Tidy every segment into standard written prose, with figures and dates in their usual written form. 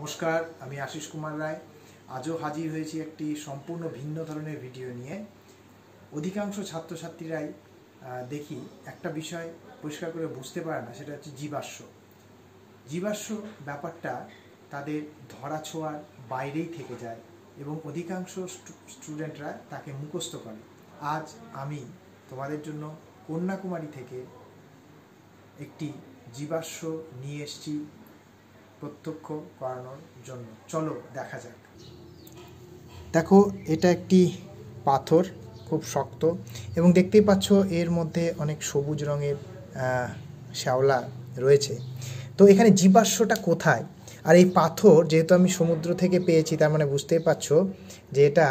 নমস্কার, আমি আশিস কুমার রায়। আজও হাজির হয়েছি একটি সম্পূর্ণ ভিন্ন ধরনের ভিডিও নিয়ে। অধিকাংশ ছাত্রছাত্রীরাই দেখি একটা বিষয় পরিষ্কার করে বুঝতে পারে না, সেটা হচ্ছে জীবাশ্ম। জীবাশ্ম ব্যাপারটা তাদের ধরাছোঁয়ার বাইরেই থেকে যায় এবং অধিকাংশ স্টুডেন্টরা তাকে মুখস্থ করে। আজ আমি তোমাদের জন্য কন্যাকুমারী থেকে একটি জীবাশ্ম নিয়ে এসেছি প্রত্যক্ষ করানোর জন্য। চলো দেখা যাক। দেখো, এটা একটি পাথর, খুব শক্ত এবং দেখতেই পাচ্ছ এর মধ্যে অনেক সবুজ রঙের শ্যাওলা রয়েছে। তো এখানে জীবাশ্মটা কোথায়? আর এই পাথর যেহেতু আমি সমুদ্র থেকে পেয়েছি, তার মানে বুঝতেই পারছো যে এটা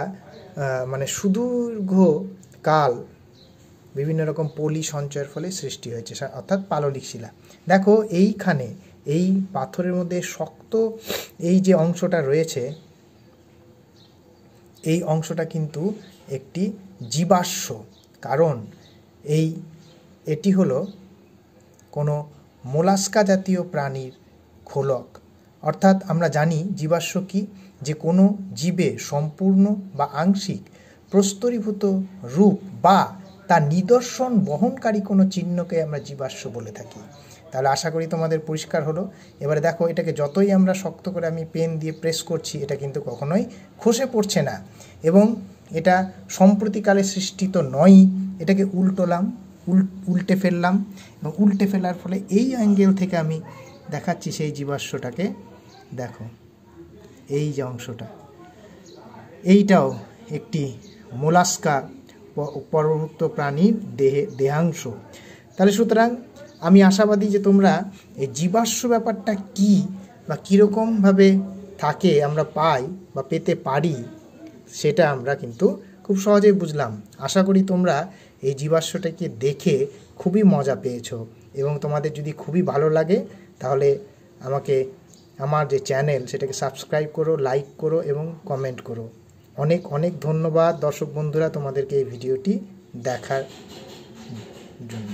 মানে সুদীর্ঘ কাল বিভিন্ন রকম পলি সঞ্চয়ের ফলে সৃষ্টি হয়েছে, অর্থাৎ পাললিক শিলা। দেখো এইখানে এই পাথরের মধ্যে শক্ত এই যে অংশটা রয়েছে, এই অংশটা কিন্তু একটি জীবাশ্ম। কারণ এটি হলো কোনো মোলাস্কা জাতীয় প্রাণীর খোলক। অর্থাৎ আমরা জানি জীবাশ্ম কি, যে কোনো জীবে সম্পূর্ণ বা আংশিক প্রস্তরীভূত রূপ বা তার নিদর্শন বহনকারী কোনো চিহ্নকে আমরা জীবাশ্ম বলে থাকি। তাহলে আশা করি তোমাদের পরিষ্কার হলো। এবারে দেখো, এটাকে যতই আমরা শক্ত করে আমি পেন দিয়ে প্রেস করছি, এটা কিন্তু কখনোই খসে পড়ছে না এবং এটা সম্প্রতিকালে সৃষ্টিত নয়। এটাকে উল্টে ফেললাম এবং উল্টে ফেলার ফলে এই অ্যাঙ্গেল থেকে আমি দেখাচ্ছি সেই জীবাশ্মটাকে। দেখো এই যে অংশটা, এইটাও একটি মোলাস্কা পরভুক্ত প্রাণীর দেহাংশ। তাহলে সুতরাং আমি আশাবাদী যে তোমরা এই জীবাশ্ম ব্যাপারটা কি বা কীরকমভাবে থাকে, আমরা পাই বা পেতে পারি, সেটা আমরা কিন্তু খুব সহজেই বুঝলাম। আশা করি তোমরা এই জীবাশ্মটাকে দেখে খুবই মজা পেয়েছো এবং তোমাদের যদি খুবই ভালো লাগে তাহলে আমার যে চ্যানেল সেটাকে সাবস্ক্রাইব করো, লাইক করো এবং কমেন্ট করো। অনেক অনেক ধন্যবাদ দর্শক বন্ধুরা তোমাদেরকে এই ভিডিওটি দেখার জন্য।